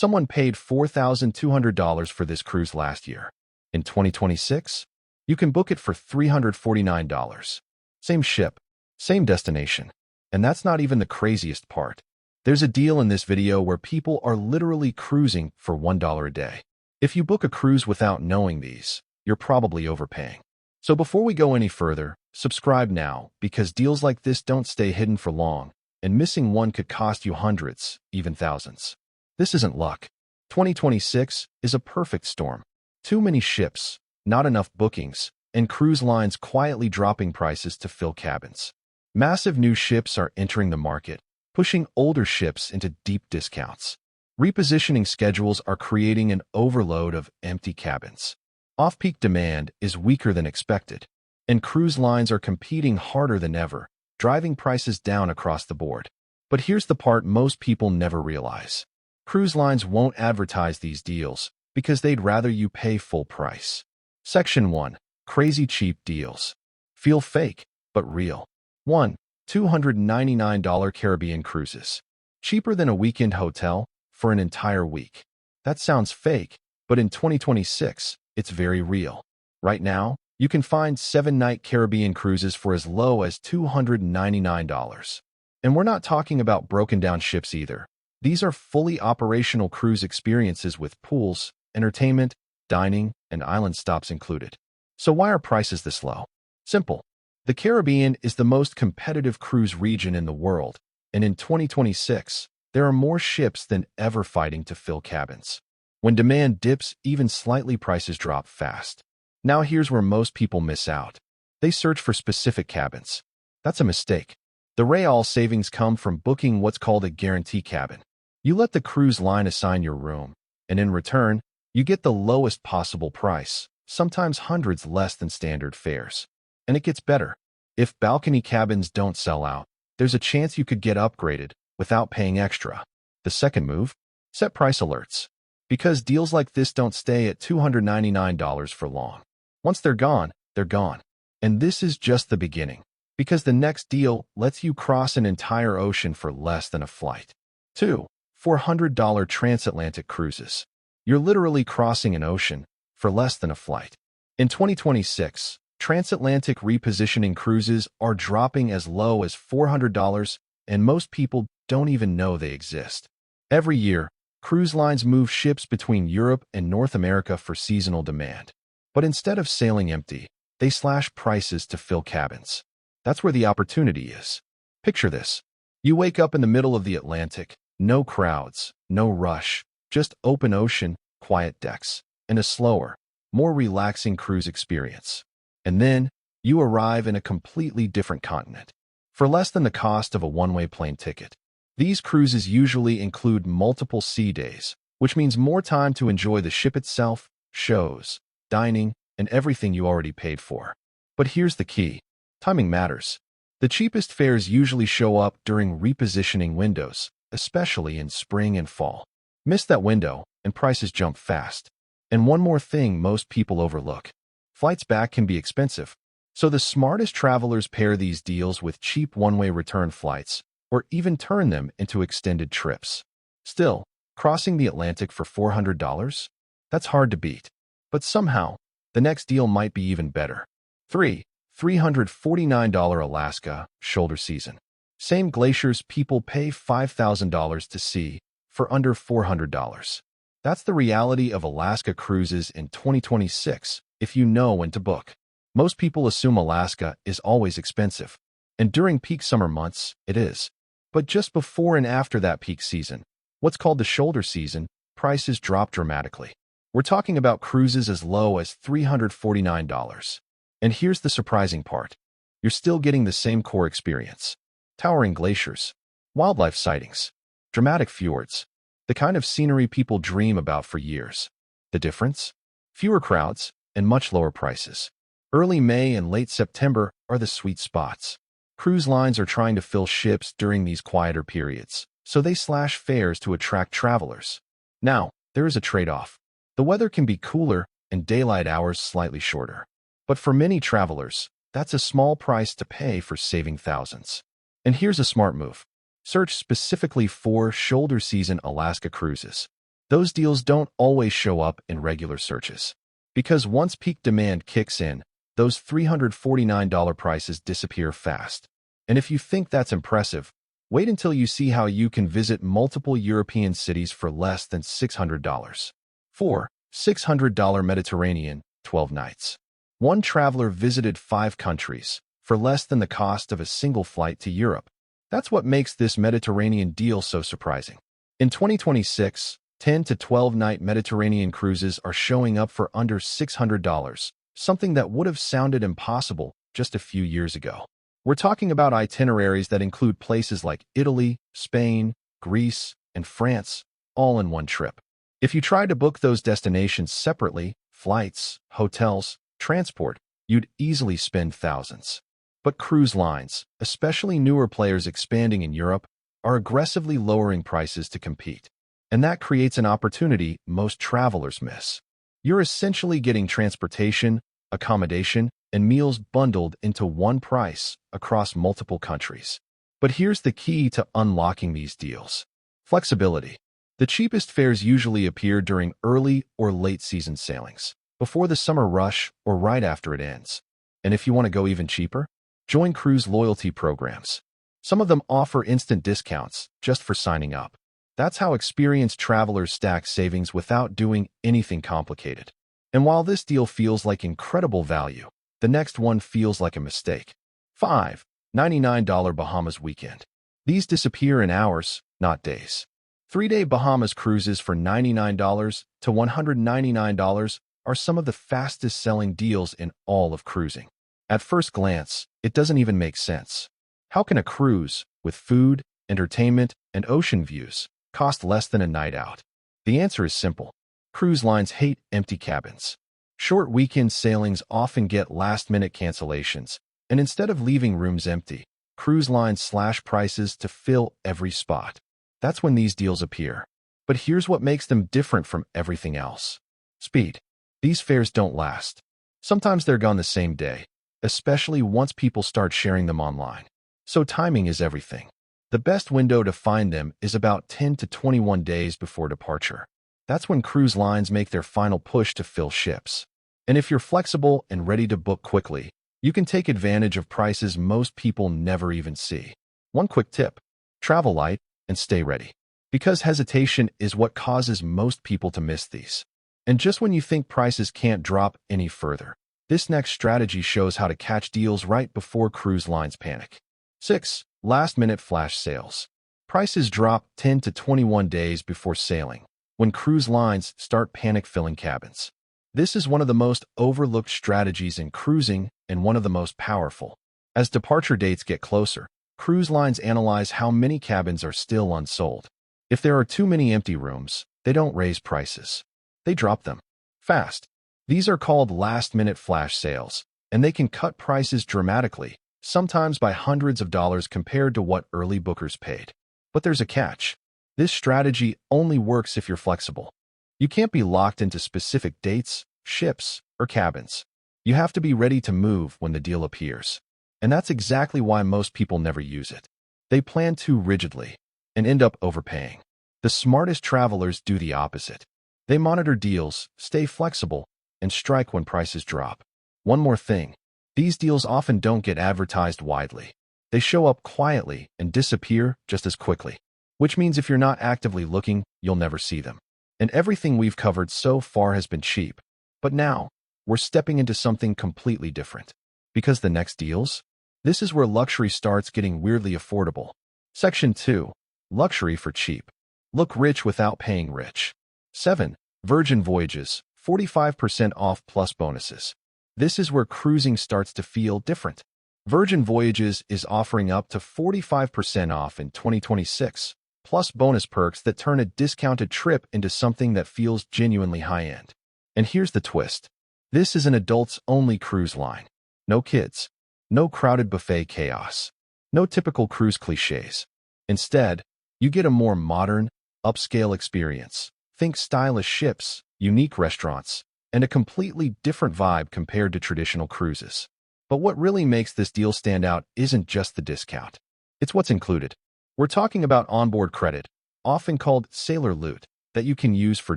Someone paid $4,200 for this cruise last year. In 2026, you can book it for $349. Same ship, same destination. And that's not even the craziest part. There's a deal in this video where people are literally cruising for $1 a day. If you book a cruise without knowing these, you're probably overpaying. So before we go any further, subscribe now, because deals like this don't stay hidden for long, and missing one could cost you hundreds, even thousands. This isn't luck. 2026 is a perfect storm. Too many ships, not enough bookings, and cruise lines quietly dropping prices to fill cabins. Massive new ships are entering the market, pushing older ships into deep discounts. Repositioning schedules are creating an overload of empty cabins. Off-peak demand is weaker than expected, and cruise lines are competing harder than ever, driving prices down across the board. But here's the part most people never realize. Cruise lines won't advertise these deals because they'd rather you pay full price. Section 1. Crazy cheap deals. Feel fake, but real. 1. $299 Caribbean cruises. Cheaper than a weekend hotel for an entire week. That sounds fake, but in 2026, it's very real. Right now, you can find 7-night Caribbean cruises for as low as $299. And we're not talking about broken-down ships either. These are fully operational cruise experiences with pools, entertainment, dining, and island stops included. So why are prices this low? Simple. The Caribbean is the most competitive cruise region in the world, and in 2026, there are more ships than ever fighting to fill cabins. When demand dips even slightly, prices drop fast. Now here's where most people miss out. They search for specific cabins. That's a mistake. The real savings come from booking what's called a guarantee cabin. You let the cruise line assign your room, and in return, you get the lowest possible price, sometimes hundreds less than standard fares. And it gets better. If balcony cabins don't sell out, there's a chance you could get upgraded without paying extra. The second move? Set price alerts. Because deals like this don't stay at $299 for long. Once they're gone, they're gone. And this is just the beginning. Because the next deal lets you cross an entire ocean for less than a flight. 2. $400 transatlantic cruises. You're literally crossing an ocean for less than a flight. In 2026, transatlantic repositioning cruises are dropping as low as $400, and most people don't even know they exist. Every year, cruise lines move ships between Europe and North America for seasonal demand. But instead of sailing empty, they slash prices to fill cabins. That's where the opportunity is. Picture this. You wake up in the middle of the Atlantic, no crowds, no rush, just open ocean, quiet decks, and a slower, more relaxing cruise experience. And then, you arrive in a completely different continent. For less than the cost of a one-way plane ticket. These cruises usually include multiple sea days, which means more time to enjoy the ship itself, shows, dining, and everything you already paid for. But here's the key. Timing matters. The cheapest fares usually show up during repositioning windows, especially in spring and fall. Miss that window, and prices jump fast. And one more thing most people overlook. Flights back can be expensive. So the smartest travelers pair these deals with cheap one-way return flights, or even turn them into extended trips. Still, crossing the Atlantic for $400? That's hard to beat. But somehow, the next deal might be even better. 3. $349 Alaska shoulder season. Same glaciers people pay $5,000 to see for under $400. That's the reality of Alaska cruises in 2026 if you know when to book. Most people assume Alaska is always expensive. And during peak summer months, it is. But just before and after that peak season, what's called the shoulder season, prices drop dramatically. We're talking about cruises as low as $349. And here's the surprising part. You're still getting the same core experience. Towering glaciers, wildlife sightings, dramatic fjords, the kind of scenery people dream about for years. The difference? Fewer crowds and much lower prices. Early May and late September are the sweet spots. Cruise lines are trying to fill ships during these quieter periods, so they slash fares to attract travelers. Now, there is a trade-off. The weather can be cooler and daylight hours slightly shorter. But for many travelers, that's a small price to pay for saving thousands. And here's a smart move. Search specifically for shoulder season Alaska cruises. Those deals don't always show up in regular searches. Because once peak demand kicks in, those $349 prices disappear fast. And if you think that's impressive, wait until you see how you can visit multiple European cities for less than $600. 4. $600 Mediterranean, 12 nights. One traveler visited 5 countries for less than the cost of a single flight to Europe. That's what makes this Mediterranean deal so surprising. In 2026, 10 to 12-night Mediterranean cruises are showing up for under $600, something that would have sounded impossible just a few years ago. We're talking about itineraries that include places like Italy, Spain, Greece, and France, all in one trip. If you tried to book those destinations separately, flights, hotels, transport, you'd easily spend thousands. But cruise lines, especially newer players expanding in Europe, are aggressively lowering prices to compete. And that creates an opportunity most travelers miss. You're essentially getting transportation, accommodation, and meals bundled into one price across multiple countries. But here's the key to unlocking these deals: flexibility. The cheapest fares usually appear during early or late season sailings, before the summer rush or right after it ends. And if you want to go even cheaper, join cruise loyalty programs. Some of them offer instant discounts just for signing up. That's how experienced travelers stack savings without doing anything complicated. And while this deal feels like incredible value, the next one feels like a mistake. 5. $99 Bahamas weekend. These disappear in hours, not days. 3-day Bahamas cruises for $99 to $199 are some of the fastest-selling deals in all of cruising. At first glance, it doesn't even make sense. How can a cruise, with food, entertainment, and ocean views, cost less than a night out? The answer is simple. Cruise lines hate empty cabins. Short weekend sailings often get last-minute cancellations, and instead of leaving rooms empty, cruise lines slash prices to fill every spot. That's when these deals appear. But here's what makes them different from everything else: speed. These fares don't last. Sometimes they're gone the same day, especially once people start sharing them online. So timing is everything. The best window to find them is about 10 to 21 days before departure. That's when cruise lines make their final push to fill ships. And if you're flexible and ready to book quickly, you can take advantage of prices most people never even see. One quick tip: travel light and stay ready. Because hesitation is what causes most people to miss these. And just when you think prices can't drop any further, this next strategy shows how to catch deals right before cruise lines panic. 6. Last-minute flash sales. Prices drop 10 to 21 days before sailing, when cruise lines start panic-filling cabins. This is one of the most overlooked strategies in cruising and one of the most powerful. As departure dates get closer, cruise lines analyze how many cabins are still unsold. If there are too many empty rooms, they don't raise prices. They drop them fast. These are called last-minute flash sales, and they can cut prices dramatically, sometimes by hundreds of dollars compared to what early bookers paid. But there's a catch. This strategy only works if you're flexible. You can't be locked into specific dates, ships, or cabins. You have to be ready to move when the deal appears. And that's exactly why most people never use it. They plan too rigidly and end up overpaying. The smartest travelers do the opposite. They monitor deals, stay flexible, and strike when prices drop. One more thing: these deals often don't get advertised widely. They show up quietly and disappear just as quickly, which means if you're not actively looking, you'll never see them. And everything we've covered so far has been cheap. But now, we're stepping into something completely different. Because the next deals? This is where luxury starts getting weirdly affordable. Section 2. Luxury for cheap. Look rich without paying rich. 7. Virgin Voyages, 45% off plus bonuses. This is where cruising starts to feel different. Virgin Voyages is offering up to 45% off in 2026, plus bonus perks that turn a discounted trip into something that feels genuinely high-end. And here's the twist. This is an adults-only cruise line. No kids. No crowded buffet chaos. No typical cruise cliches. Instead, you get a more modern, upscale experience. Think stylish ships, unique restaurants, and a completely different vibe compared to traditional cruises. But what really makes this deal stand out isn't just the discount. It's what's included. We're talking about onboard credit, often called sailor loot. that you can use for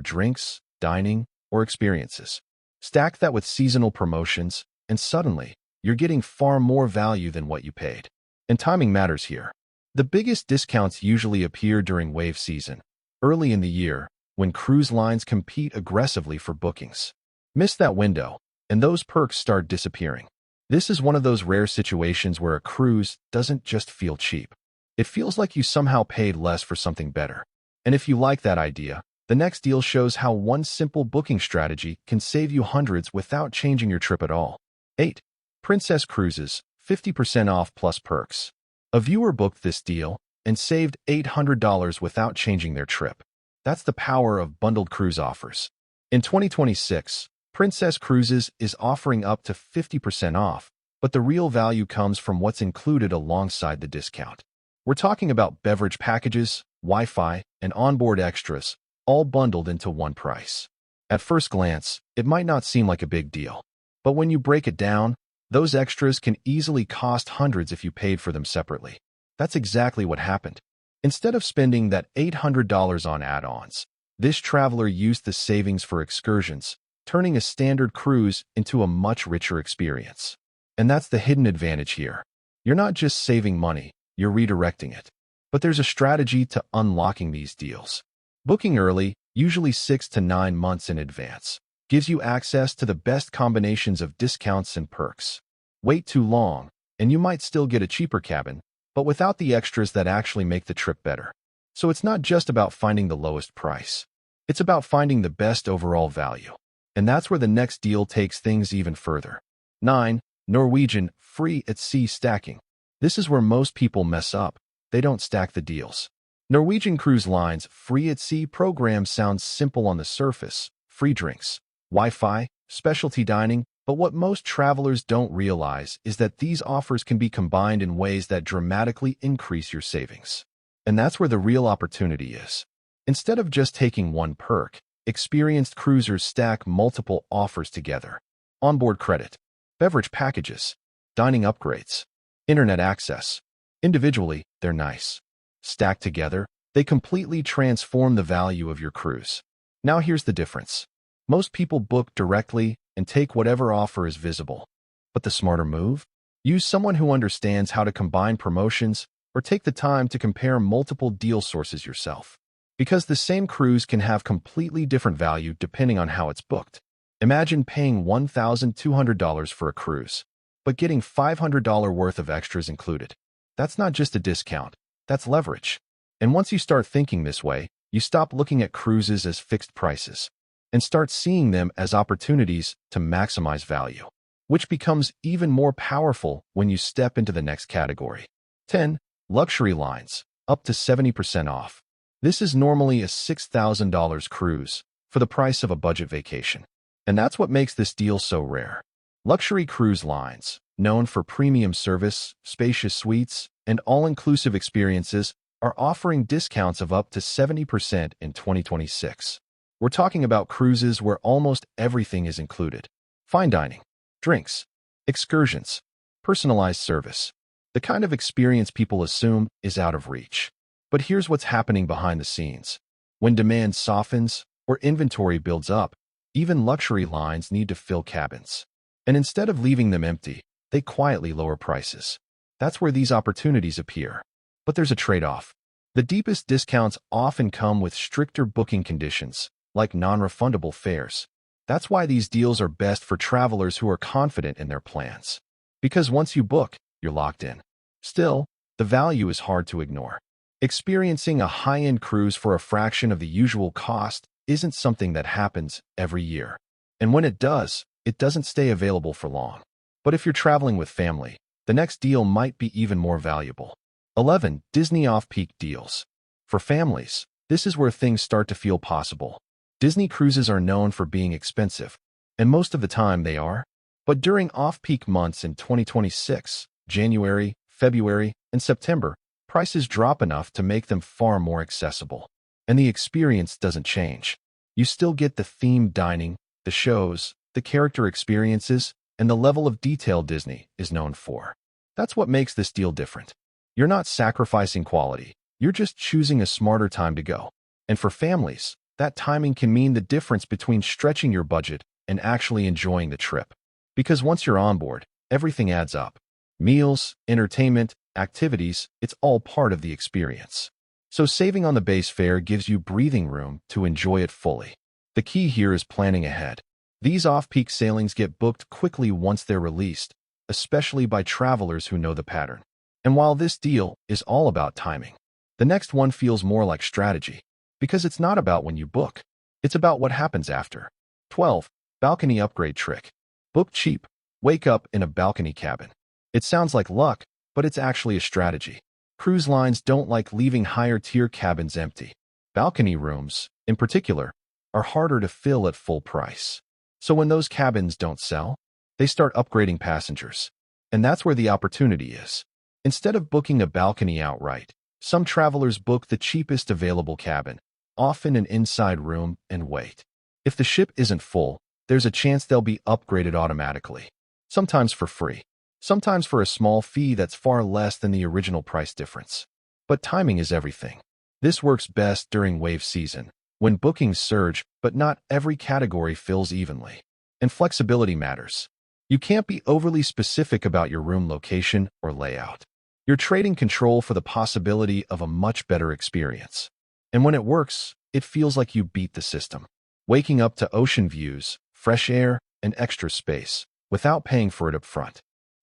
drinks, dining, or experiences. Stack that with seasonal promotions, and suddenly, you're getting far more value than what you paid. And timing matters here. The biggest discounts usually appear during wave season, early in the year, when cruise lines compete aggressively for bookings. Miss that window, and those perks start disappearing. This is one of those rare situations where a cruise doesn't just feel cheap. It feels like you somehow paid less for something better. And if you like that idea, the next deal shows how one simple booking strategy can save you hundreds without changing your trip at all. 8. Princess Cruises, 50% off plus perks. A viewer booked this deal and saved $800 without changing their trip. That's the power of bundled cruise offers. In 2026, Princess Cruises is offering up to 50% off, but the real value comes from what's included alongside the discount. We're talking about beverage packages, Wi-Fi, and onboard extras, all bundled into one price. At first glance, it might not seem like a big deal, but when you break it down, those extras can easily cost hundreds if you paid for them separately. That's exactly what happened. Instead of spending that $800 on add-ons, this traveler used the savings for excursions, turning a standard cruise into a much richer experience. And that's the hidden advantage here. You're not just saving money, you're redirecting it. But there's a strategy to unlocking these deals. Booking early, usually 6 to 9 months in advance, gives you access to the best combinations of discounts and perks. Wait too long, and you might still get a cheaper cabin, but without the extras that actually make the trip better. So it's not just about finding the lowest price. It's about finding the best overall value. And that's where the next deal takes things even further. 9. Norwegian Free at Sea Stacking. This is where most people mess up. They don't stack the deals. Norwegian Cruise Line's Free at Sea program sounds simple on the surface. Free drinks, Wi-Fi, specialty dining, but what most travelers don't realize is that these offers can be combined in ways that dramatically increase your savings. And that's where the real opportunity is. Instead of just taking one perk, experienced cruisers stack multiple offers together. Onboard credit, beverage packages, dining upgrades, internet access. Individually, they're nice. Stacked together, they completely transform the value of your cruise. Now here's the difference. Most people book directly and take whatever offer is visible. But the smarter move? Use someone who understands how to combine promotions or take the time to compare multiple deal sources yourself. Because the same cruise can have completely different value depending on how it's booked. Imagine paying $1,200 for a cruise, but getting $500 worth of extras included. That's not just a discount, that's leverage. And once you start thinking this way, you stop looking at cruises as fixed prices and start seeing them as opportunities to maximize value, which becomes even more powerful when you step into the next category. 10. Luxury lines, up to 70% off. This is normally a $6,000 cruise for the price of a budget vacation. And that's what makes this deal so rare. Luxury cruise lines, known for premium service, spacious suites, and all-inclusive experiences, are offering discounts of up to 70% in 2026. We're talking about cruises where almost everything is included. Fine dining, drinks, excursions, personalized service. The kind of experience people assume is out of reach. But here's what's happening behind the scenes. When demand softens or inventory builds up, even luxury lines need to fill cabins. And instead of leaving them empty, they quietly lower prices. That's where these opportunities appear. But there's a trade-off. The deepest discounts often come with stricter booking conditions, like non-refundable fares. That's why these deals are best for travelers who are confident in their plans. Because once you book, you're locked in. Still, the value is hard to ignore. Experiencing a high-end cruise for a fraction of the usual cost isn't something that happens every year. And when it does, it doesn't stay available for long. But if you're traveling with family, the next deal might be even more valuable. 11. Disney off-peak deals. For families, this is where things start to feel possible. Disney cruises are known for being expensive, and most of the time they are. But during off-peak months in 2026, January, February, and September, prices drop enough to make them far more accessible. And the experience doesn't change. You still get the themed dining, the shows, the character experiences, and the level of detail Disney is known for. That's what makes this deal different. You're not sacrificing quality, you're just choosing a smarter time to go. And for families, That timing can mean the difference between stretching your budget and actually enjoying the trip. Because once you're on board, everything adds up. Meals, entertainment, activities, it's all part of the experience. So saving on the base fare gives you breathing room to enjoy it fully. The key here is planning ahead. These off-peak sailings get booked quickly once they're released, especially by travelers who know the pattern. And while this deal is all about timing, the next one feels more like strategy, because it's not about when you book. It's about what happens after. 12. Balcony upgrade trick. Book cheap. Wake up in a balcony cabin. It sounds like luck, but it's actually a strategy. Cruise lines don't like leaving higher-tier cabins empty. Balcony rooms, in particular, are harder to fill at full price. So when those cabins don't sell, they start upgrading passengers. And that's where the opportunity is. Instead of booking a balcony outright, some travelers book the cheapest available cabin, often an inside room, and wait. If the ship isn't full, there's a chance they'll be upgraded automatically. Sometimes for free. Sometimes for a small fee that's far less than the original price difference. But timing is everything. This works best during wave season, when bookings surge, but not every category fills evenly. And flexibility matters. You can't be overly specific about your room location or layout. You're trading control for the possibility of a much better experience. And when it works, it feels like you beat the system. Waking up to ocean views, fresh air, and extra space, without paying for it up front.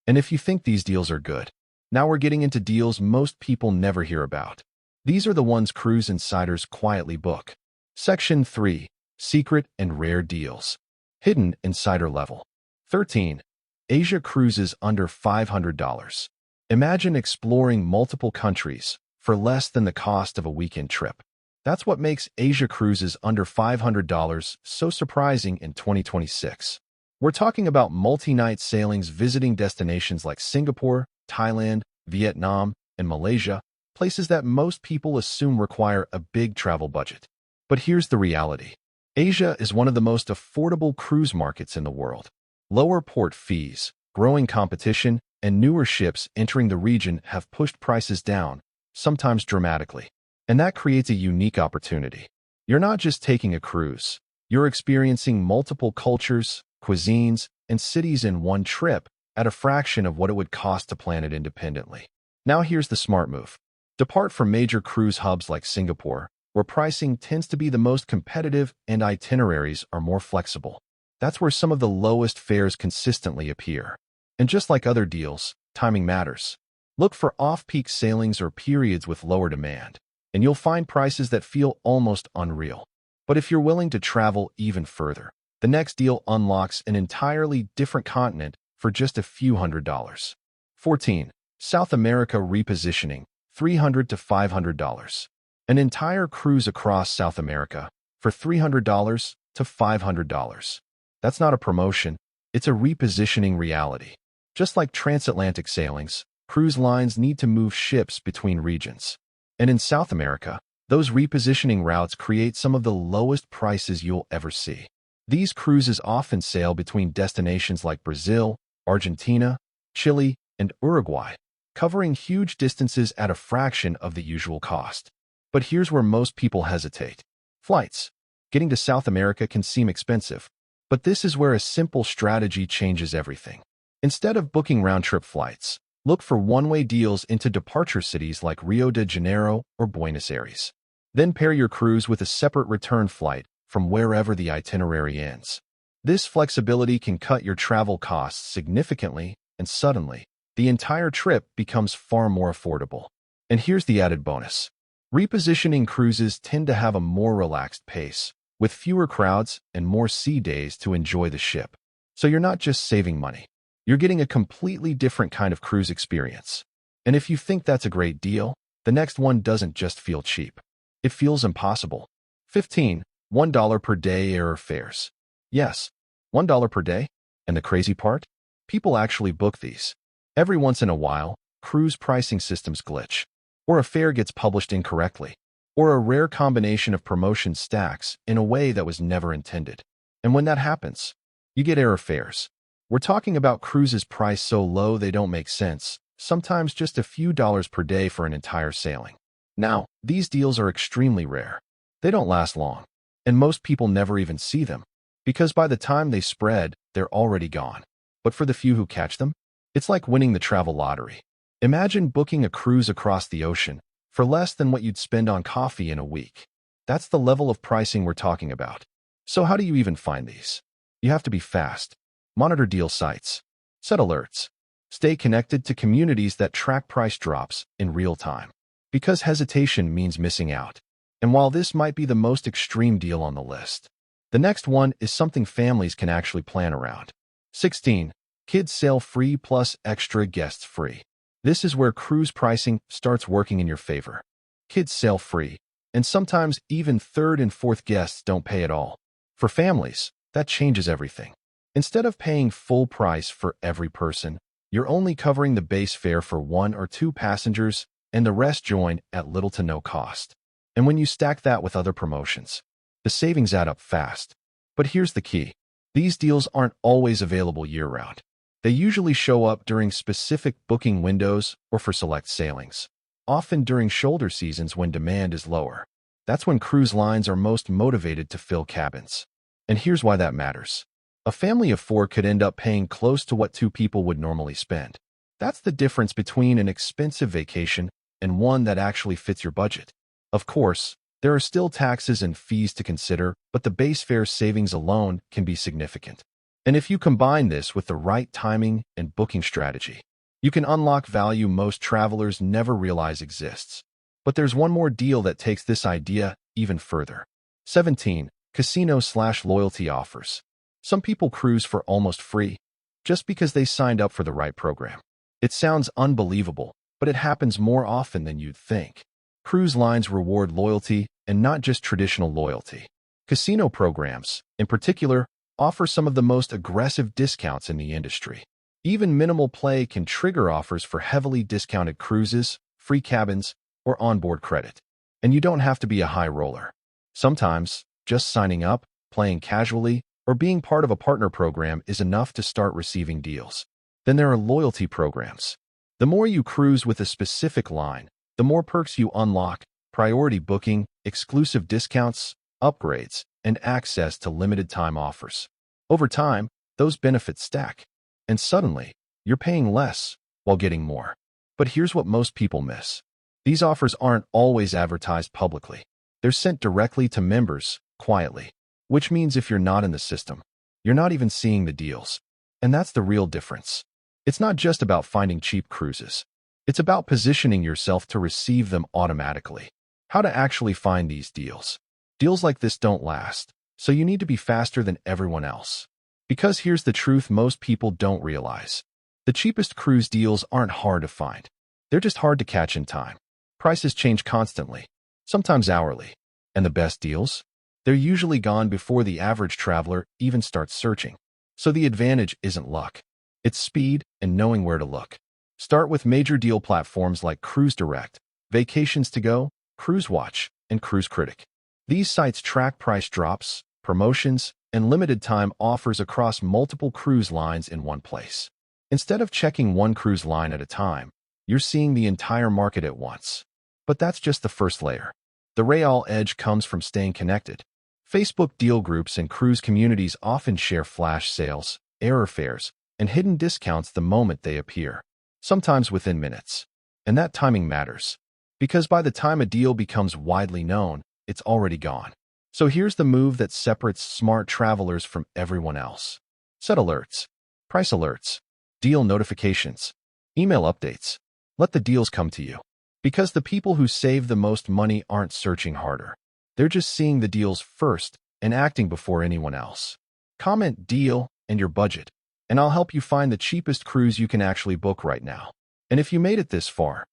And if you think these deals are good, now we're getting into deals most people never hear about. These are the ones cruise insiders quietly book. Section 3. Secret and Rare Deals. Hidden Insider Level. 13. Asia cruises under $500. Imagine exploring multiple countries for less than the cost of a weekend trip. That's what makes Asia cruises under $500 so surprising in 2026. We're talking about multi-night sailings visiting destinations like Singapore, Thailand, Vietnam, and Malaysia, places that most people assume require a big travel budget. But here's the reality. Asia is one of the most affordable cruise markets in the world. Lower port fees, growing competition, and newer ships entering the region have pushed prices down, sometimes dramatically. And that creates a unique opportunity. You're not just taking a cruise. You're experiencing multiple cultures, cuisines, and cities in one trip at a fraction of what it would cost to plan it independently. Now here's the smart move. Depart from major cruise hubs like Singapore, where pricing tends to be the most competitive and itineraries are more flexible. That's where some of the lowest fares consistently appear. And just like other deals, timing matters. Look for off-peak sailings or periods with lower demand, and you'll find prices that feel almost unreal. But if you're willing to travel even further, the next deal unlocks an entirely different continent for just a few $100s. 14. South America repositioning, $300 to $500. An entire cruise across South America for $300 to $500. That's not a promotion, it's a repositioning reality. Just like transatlantic sailings, cruise lines need to move ships between regions. And in South America, those repositioning routes create some of the lowest prices you'll ever see. These cruises often sail between destinations like Brazil, Argentina, Chile, and Uruguay, covering huge distances at a fraction of the usual cost. But here's where most people hesitate. Flights. Getting to South America can seem expensive, but this is where a simple strategy changes everything. Instead of booking round-trip flights, look for one-way deals into departure cities like Rio de Janeiro or Buenos Aires. Then pair your cruise with a separate return flight from wherever the itinerary ends. This flexibility can cut your travel costs significantly, and suddenly, the entire trip becomes far more affordable. And here's the added bonus. Repositioning cruises tend to have a more relaxed pace, with fewer crowds and more sea days to enjoy the ship. So you're not just saving money. You're getting a completely different kind of cruise experience. And if you think that's a great deal, the next one doesn't just feel cheap. It feels impossible. 15. $1 per day airfares. Yes, $1 per day. And the crazy part? People actually book these. Every once in a while, cruise pricing systems glitch, or a fare gets published incorrectly, or a rare combination of promotion stacks in a way that was never intended. And when that happens, you get airfares. We're talking about cruises priced so low they don't make sense, sometimes just a few dollars per day for an entire sailing. Now, these deals are extremely rare. They don't last long. And most people never even see them, because by the time they spread, they're already gone. But for the few who catch them, it's like winning the travel lottery. Imagine booking a cruise across the ocean for less than what you'd spend on coffee in a week. That's the level of pricing we're talking about. So how do you even find these? You have to be fast. Monitor deal sites. Set alerts. Stay connected to communities that track price drops in real time. Because hesitation means missing out. And while this might be the most extreme deal on the list, the next one is something families can actually plan around. 16. Kids sail free plus extra guests free. This is where cruise pricing starts working in your favor. Kids sail free, and sometimes even third and fourth guests don't pay at all. For families, that changes everything. Instead of paying full price for every person, you're only covering the base fare for 1 or 2 passengers, and the rest join at little to no cost. And when you stack that with other promotions, the savings add up fast. But here's the key. These deals aren't always available year-round. They usually show up during specific booking windows or for select sailings, often during shoulder seasons when demand is lower. That's when cruise lines are most motivated to fill cabins. And here's why that matters. A family of 4 could end up paying close to what 2 people would normally spend. That's the difference between an expensive vacation and one that actually fits your budget. Of course, there are still taxes and fees to consider, but the base fare savings alone can be significant. And if you combine this with the right timing and booking strategy, you can unlock value most travelers never realize exists. But there's one more deal that takes this idea even further. 17. Casino/loyalty offers. Some people cruise for almost free, just because they signed up for the right program. It sounds unbelievable, but it happens more often than you'd think. Cruise lines reward loyalty, and not just traditional loyalty. Casino programs, in particular, offer some of the most aggressive discounts in the industry. Even minimal play can trigger offers for heavily discounted cruises, free cabins, or onboard credit. And you don't have to be a high roller. Sometimes, just signing up, playing casually, or being part of a partner program is enough to start receiving deals. Then there are loyalty programs. The more you cruise with a specific line, the more perks you unlock: priority booking, exclusive discounts, upgrades, and access to limited-time offers. Over time, those benefits stack, and suddenly, you're paying less while getting more. But here's what most people miss. These offers aren't always advertised publicly. They're sent directly to members, quietly, which means if you're not in the system, you're not even seeing the deals. And that's the real difference. It's not just about finding cheap cruises. It's about positioning yourself to receive them automatically. How to actually find these deals. Deals like this don't last, so you need to be faster than everyone else. Because here's the truth most people don't realize. The cheapest cruise deals aren't hard to find. They're just hard to catch in time. Prices change constantly, sometimes hourly. And the best deals? They're usually gone before the average traveler even starts searching. So the advantage isn't luck. It's speed and knowing where to look. Start with major deal platforms like CruiseDirect, VacationsToGo, CruiseWatch, and CruiseCritic. These sites track price drops, promotions, and limited-time offers across multiple cruise lines in one place. Instead of checking one cruise line at a time, you're seeing the entire market at once. But that's just the first layer. The real edge comes from staying connected. Facebook deal groups and cruise communities often share flash sales, error fares, and hidden discounts the moment they appear, sometimes within minutes. And that timing matters, because by the time a deal becomes widely known, it's already gone. So here's the move that separates smart travelers from everyone else. Set alerts, price alerts, deal notifications, email updates. Let the deals come to you. Because the people who save the most money aren't searching harder. They're just seeing the deals first and acting before anyone else. Comment deal and your budget, and I'll help you find the cheapest cruise you can actually book right now. And if you made it this far,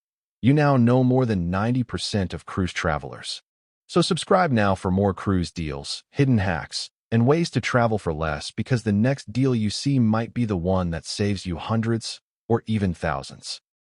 you now know more than 90% of cruise travelers. So subscribe now for more cruise deals, hidden hacks, and ways to travel for less, because the next deal you see might be the one that saves you hundreds or even thousands.